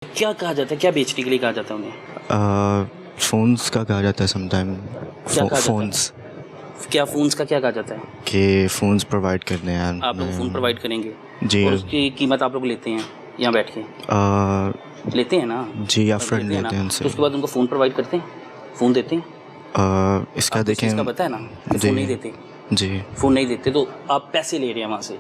क्या कहा जाता है, क्या बेचने के लिए कहा जाता है उन्हें? फ़ोन्स का कहा जाता है समटाइम। क्या कहा जाता है? फ़ोन्स क्या फ़ोन्स का क्या कहा जाता है? के फ़ोन्स प्रोवाइड करने हैं आप लोग फ़ोन प्रोवाइड करेंगे जी। और उसकी कीमत आप लोग लेते हैं यहाँ बैठ के? लेते हैं ना? जी, अफरन लेते हैं लेते हैं ना? उनसे। तो उसके बाद उनको फ़ोन प्रोवाइड करते हैं, फ़ोन देते हैं? इसका आपको इस चीज़ का देखें पता है ना कि जी फ़ोन नहीं देते? जी फ़ोन नहीं देते तो आप पैसे ले रहे हैं वहाँ से।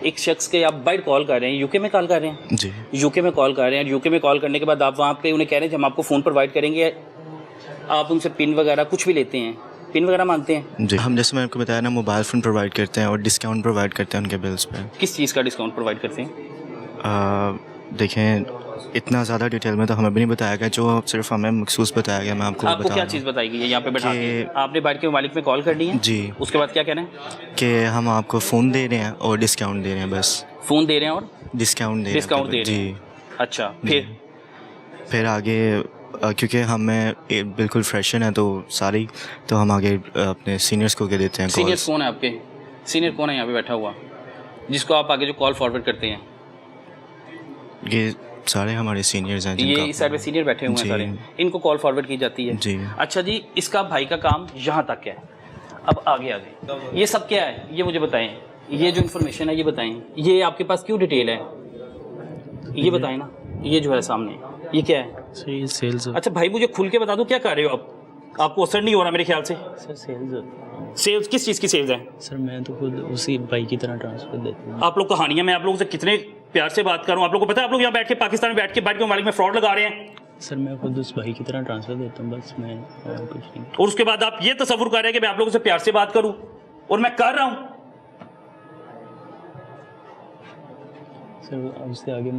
एक शख्स के आप बाहर कॉल कर रहे हैं, यूके में कॉल कर रहे हैं, जी यूके में कॉल कर रहे हैं, यूके में कॉल करने के बाद आप वहाँ पे उन्हें कह रहे हैं कि हम आपको फ़ोन प्रोवाइड करेंगे, आप उनसे पिन वगैरह कुछ भी लेते हैं, पिन वगैरह मांगते हैं? जी। हम जैसे मैंने आपको बताया ना, मोबाइल फ़ोन प्रोवाइड करते हैं और डिस्काउंट प्रोवाइड करते हैं उनके बिल्स पे। किस चीज़ का डिस्काउंट प्रोवाइड करते हैं? देखें, इतना ज़्यादा डिटेल में तो हमें भी नहीं बताया गया, जो सिर्फ हमें मखसूस बताया गया, मैं आपको आपको बता क्या रहा चीज़ हूँ बताई गई है यहाँ पे बैठा के? कि आपने बैठ के मालिक में कॉल कर ली है? जी उसके बाद क्या कह रहे हैं? कि हम आपको फ़ोन दे रहे हैं और डिस्काउंट दे रहे हैं, बस फ़ोन दे रहे हैं और डिस्काउंट दे डिस्काउंट रहे दे हैं रहे हैं? अच्छा, फिर आगे क्योंकि हमें बिल्कुल फ्रेशन है तो सारी, तो हम आगे अपने सीनियर्स को क्या देते हैं सीनियर कॉल्स। कौन है आपके? सीनियर कौन है यहाँ पे बैठा हुआ जिसको आप आगे जो कॉल फॉरवर्ड करते हैं? ये सारे हमारे सीनियर्स हैं ये जिनका इस साइड पे सीनियर बैठे हुए हैं जी। सारे, इनको कॉल फॉरवर्ड की जाती है? जी। अच्छा जी, इसका भाई का काम यहाँ तक है। अब आगे ये सब क्या है ये मुझे बताएं, ये जो इन्फॉर्मेशन है ये बताएं, ये आपके पास क्यों डिटेल है ये बताएं ना, ये जो है सामने ये क्या है? सर ये सेल्स अच्छा भाई मुझे खुल के बता दो क्या कर रहे हो आप? आपको असर नहीं हो रहा मेरे ख्याल से। सर सेल्स होती है। सेल्स किस चीज़ की सेल्स है? सर मैं तो खुद उसी भाई की तरह ट्रांसफर देता हूँ। आप लोग कहानियां, मैं आप लोगों से कितने प्यार से बात कर रहा हूँ, आप लोगों को पता है आप लोग यहाँ बैठ के पाकिस्तान में बैठ के मालिक में फ्रॉड लगा रहे हैं। सर मैं खुद उस भाई की तरह ट्रांसफर देता हूँ, बस मैं और कुछ नहीं। और उसके बाद आप ये तसव्वुर कर रहे हैं कि मैं आप लोगों से प्यार से बात करूं, और मैं कर रहा हूं। सर उससे आगे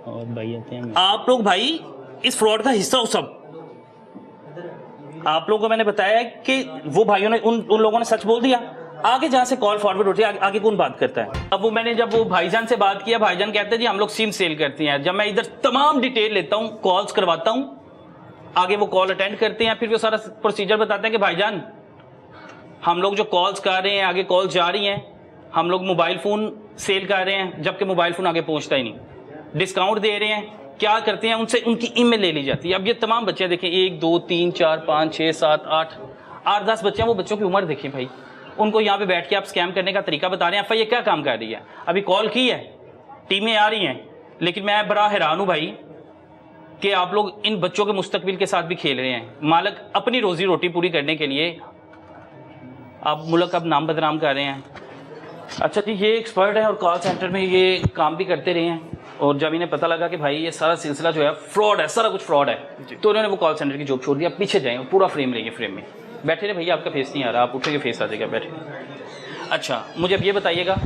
और भाई आते हैं। आप लोग भाई इस फ्रॉड का हिस्सा हो सब। आप लोगों को मैंने बताया कि वो भाइयों ने उन लोगों ने सच बोल दिया। आगे जहां से कॉल फॉरवर्ड होती है आगे कौन बात करता है? अब जब वो भाईजान से बात किया, भाईजान कहते हैं जी हम लोग सिम सेल करते हैं। जब मैं इधर तमाम डिटेल लेता हूं, कॉल्स करवाता हूं, आगे वो कॉल अटेंड करते हैं, फिर वो सारा प्रोसीजर बताते हैं कि भाईजान हम लोग जो कॉल्स कर रहे हैं, आगे कॉल जा रही हैं, हम लोग मोबाइल फ़ोन सेल कर रहे हैं, जबकि मोबाइल फ़ोन आगे पहुंचता ही नहीं। डिस्काउंट दे रहे हैं, क्या करते हैं उनसे उनकी ईमेल ले ली जाती है। अब ये तमाम बच्चे देखें, 1 2 3 4 5 6 7 8 10 बच्चे हैं, वो बच्चों की उम्र देखें भाई, उनको यहाँ पे बैठ के आप स्कैम करने का तरीका बता रहे हैं। ये क्या काम कर रही है? अभी कॉल की है, टीमें आ रही हैं, लेकिन मैं बड़ा हैरान हूँ भाई कि आप लोग इन बच्चों के मुस्तकबिल के साथ भी खेल रहे हैं। मालिक अपनी रोजी रोटी पूरी करने के लिए आप मुल्क अब नाम बदनाम कर रहे हैं। अच्छा जी, ये एक्सपर्ट है और कॉल सेंटर में ये काम भी करते रहे हैं, और जब इन्हें पता लगा कि भाई ये सारा सिलसिला जो है फ्रॉड है, सारा कुछ फ्रॉड है, तो उन्होंने वो कॉल सेंटर की जॉब छोड़ दिया। पीछे जाएं, पूरा फ्रेम लेंगे, फ्रेम में बैठे रहे भैया, आपका फेस नहीं आ रहा, आप उठेंगे फेस आ जाएगा, बैठे। अच्छा मुझे अब ये बताइएगा,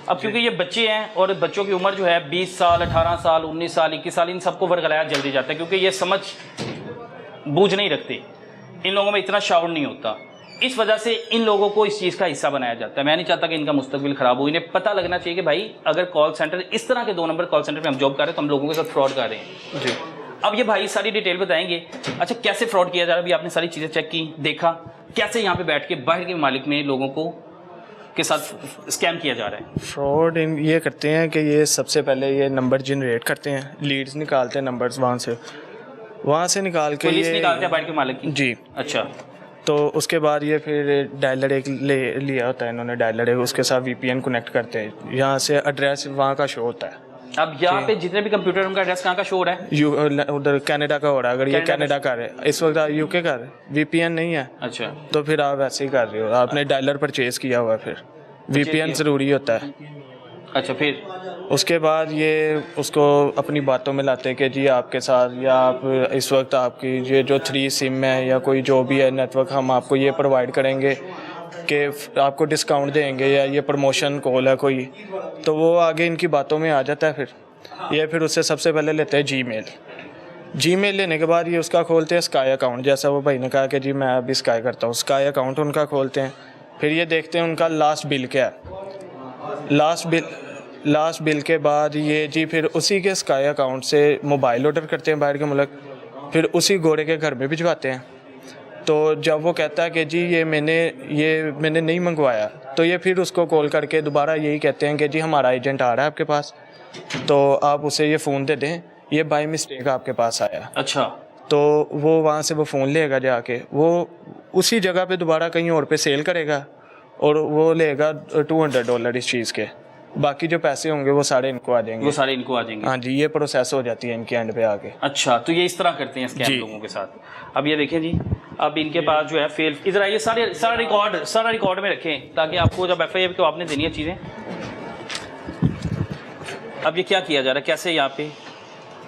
अब क्योंकि ये बच्चे हैं और बच्चों की उम्र जो है 20 साल 18 साल 19 साल 21 साल, इन सबको वर्गलाया जल्दी जाता है क्योंकि ये समझ बूझ नहीं रखते, इन लोगों में इतना शाउर नहीं होता। इस वजह से इन लोगों को इस चीज़ का हिस्सा बनाया जाता है। मैं नहीं चाहता कि इनका मुस्तकबिल ख़राब हो। इन्हें पता लगना चाहिए कि भाई अगर कॉल सेंटर इस तरह के 2 नंबर कॉल सेंटर में हम जॉब कर रहे हैं तो हम लोगों के साथ फ्रॉड कर रहे हैं जी। अब ये भाई सारी डिटेल बताएंगे। अच्छा कैसे फ्रॉड किया जा रहा है, अभी आपने सारी चीज़ें चेक की, देखा कैसे यहाँ पे बैठ के बाहर के मालिक में लोगों को के साथ स्कैम किया जा रहा है। फ्रॉड ये करते हैं कि ये सबसे पहले ये नंबर जनरेट करते हैं, लीड्स निकालते हैं नंबर्स वहाँ से निकाल के पुलिस ये निकालते हैं बाहर के मालिक की जी। अच्छा, तो उसके बाद ये फिर डायलर एक लिया होता है इन्होंने, डायलर एक उसके साथ VPN कनेक्ट करते हैं, यहाँ से एड्रेस वहाँ का शो होता है। अब यहाँ पे जितने भी कंप्यूटर उनका एड्रेस कहाँ का शो हो रहा है? उधर कनाडा का हो रहा है, अगर ये कनाडा का है, इस वक्त आप UK का है, VPN नहीं है, अच्छा तो फिर आप ऐसे ही कर रहे हो, आपने डायलर परचेज किया हुआ है, फिर VPN ज़रूरी होता है। अच्छा, फिर उसके बाद ये उसको अपनी बातों में लाते हैं कि जी आपके साथ, या आप इस वक्त आपकी ये जो 3 सिम है या कोई जो भी है नेटवर्क, हम आपको ये प्रोवाइड करेंगे कि आपको डिस्काउंट देंगे, या ये प्रमोशन कॉल है कोई, तो वो आगे इनकी बातों में आ जाता है। फिर उससे सबसे पहले लेते हैं जीमेल लेने के बाद ये उसका खोलते हैं स्काई अकाउंट, जैसा वो भाई ने कहा कि जी मैं अभी स्काई करता हूँ, स्काई अकाउंट उनका खोलते हैं। फिर ये देखते हैं उनका लास्ट बिल क्या है, लास्ट बिल के बाद ये जी फिर उसी के स्काई अकाउंट से मोबाइल ऑर्डर करते हैं बाहर के मुल्क, फिर उसी घोड़े के घर में भिजवाते हैं। तो जब वो कहता है कि जी ये मैंने नहीं मंगवाया, तो ये फिर उसको कॉल करके दोबारा यही कहते हैं कि जी हमारा एजेंट आ रहा है आपके पास, तो आप उसे ये फ़ोन दे दें ये बाय मिस्टेक आपके पास आया, अच्छा तो वो वहाँ से वो फ़ोन लेगा जाके, वो उसी जगह पे दोबारा कहीं और पे सेल करेगा और वो लेगा $200 इस चीज़ के, बाकी जो पैसे होंगे वो सारे इनको आ जाएंगे। वो सारे इनको आ जाएंगे। हाँ जी, ये प्रोसेस हो जाती है इनके एंड पे आके। अच्छा, तो ये इस तरह करते हैं स्कैम जी। लोगों के साथ। अब ये देखें जी, अब इनके पास जो है फेल, इधर आइए, सारा रिकॉर्ड में रखें ताकि आपको जब FIR तो आपने देनी है चीज़ें। अब ये क्या किया जा रहा है, कैसे यहाँ पे?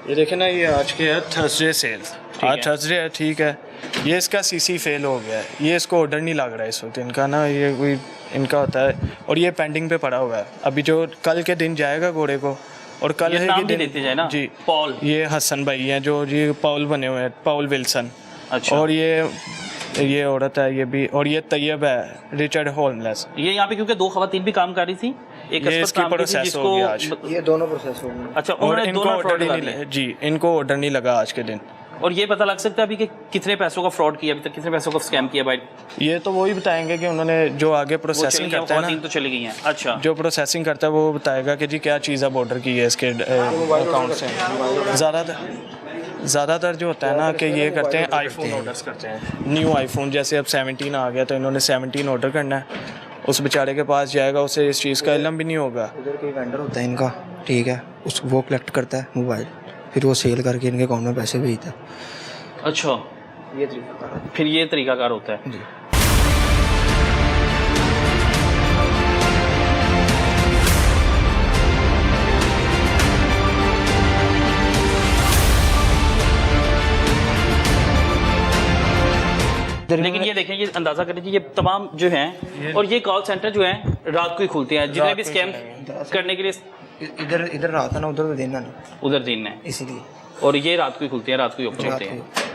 ये देखें ना, ये आज के है थर्सडे सेल, आज है। थर्सडे है, ठीक है। ये इसका CC फेल हो गया है, ये इसको ऑर्डर नहीं लग रहा है इस वक्त इनका ना, ये कोई इनका होता है और ये पेंडिंग पे पड़ा हुआ है। अभी जो कल के दिन जाएगा घोड़े को, और कल ये है नाम कि भी दिन देते जाए ना, जी, पॉल। ये हसन भाई हैं जो जी पॉल बने हुए हैं, पॉल विल्सन। अच्छा। और ये औरत है ये भी, और ये तैयब है, रिचर्ड होमलेस। ये यहाँ पे क्योंकि 2 खवातीन भी काम कर रही थी, एक ये अस्पताल इसकी काम की थी प्रोसेस हो गई आज। ये दोनों प्रोसेस हो गए। अच्छा, और उन्होंने इनको दोनों ऑर्डर फ्रॉड ही लगा नहीं दिए। जी, इनको ऑर्डर नहीं लगा आज के दिन। और ये पता लग सकता है अभी कि कितने पैसों का फ्रॉड किया अभी तक, कितने पैसों का स्कैम किया भाई? ये तो वही बताएंगे कि उन्होंने जो आगे प्रोसेसिंग करता है ना, तो चली गई हैं। अच्छा, जो प्रोसेसिंग करता है वो बताएगा कि जी क्या चीज़ अब ऑर्डर की है इसके अकाउंट से। ज़्यादातर जो होता है ना कि ये करते हैं आईफोन ऑर्डर्स करते हैं, न्यू आईफोन, जैसे अब 17 आ गया तो इन्होंने 17 ऑर्डर करना है, उस बेचारे के पास जाएगा, उसे इस चीज़ का इल्म भी नहीं होगा। इधर कोई वेंडर होता है इनका, ठीक है, वो कलेक्ट करता है मोबाइल, फिर वो सेल करके इनके अकाउंट में पैसे भेजता है। अच्छा, ये तरीका है। फिर ये तरीकाकार होता है। जी। लेकिन ये देखें, ये अंदाजा करें ये तमाम जो हैं, और ये कॉल सेंटर जो हैं रात को ही खुलते हैं, जितने भी स्कैम करने के लिए। इधर रात है ना, उधर तो दिन है ना, उधर दिन है, इसीलिए। और ये रात को ही खुलते हैं, रात को ही ओपन होते हैं।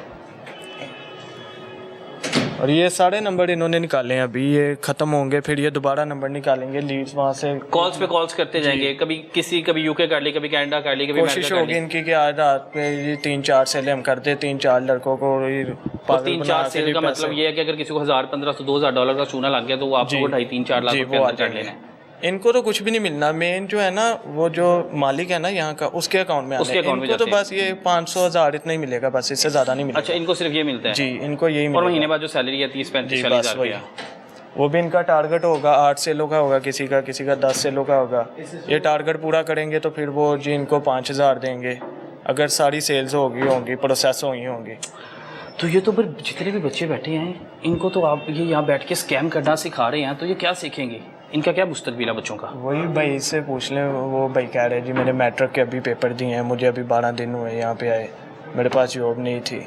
और ये सारे नंबर इन्होंने निकाले हैं, अभी ये ख़त्म होंगे फिर ये दोबारा नंबर निकालेंगे, लीड्स वहाँ से कॉल्स पे कॉल्स करते जाएंगे, कभी UK कर ली, कभी कनाडा कर ली, कभी कोशिश अमेरिका कर होगी ली। इनकी कि आज रात पे ये 3-4 सेलें हम करते, 3-4 लड़कों को और 3-4 सेल का मतलब ये है कि अगर किसी को $1000, $1500, $2000 का चूना लग गया तो वो आपको 2.5-3-4 लाख रुपए अंदर कर लेना है। इनको तो कुछ भी नहीं मिलना, मेन जो है ना वो जो मालिक है ना यहाँ का, उसके अकाउंट में उसके अकाउंट में इनको तो जाते हैं। बस ये 500,000 इतना ही मिलेगा, बस इससे ज़्यादा नहीं मिलेगा। अच्छा, इनको सिर्फ ये मिलता है? जी, इनको यही और मिलेगा। महीने बाद जो सैलरी है 30-35 जी, 40 बस हज़ार वही। रुपया। वो भी इनका टारगेट होगा 8 सेलों का होगा, किसी का 10 सेलों का होगा। ये टारगेट पूरा करेंगे तो फिर वो जी इनको 5,000 देंगे, अगर सारी सेल्स होंगी प्रोसेस होंगी। तो ये तो फिर जितने भी बच्चे बैठे हैं इनको तो आप ये यहाँ बैठ के स्कैम करना सिखा रहे हैं, तो ये क्या सीखेंगे? इनका क्या मुस्तकबिल है बच्चों का? वही भाई से पूछ लें, वो भाई कह रहे जी मैंने मैट्रिक के अभी पेपर दिए हैं, मुझे अभी 12 दिन हुए यहाँ पे आए, मेरे पास जॉब नहीं थी।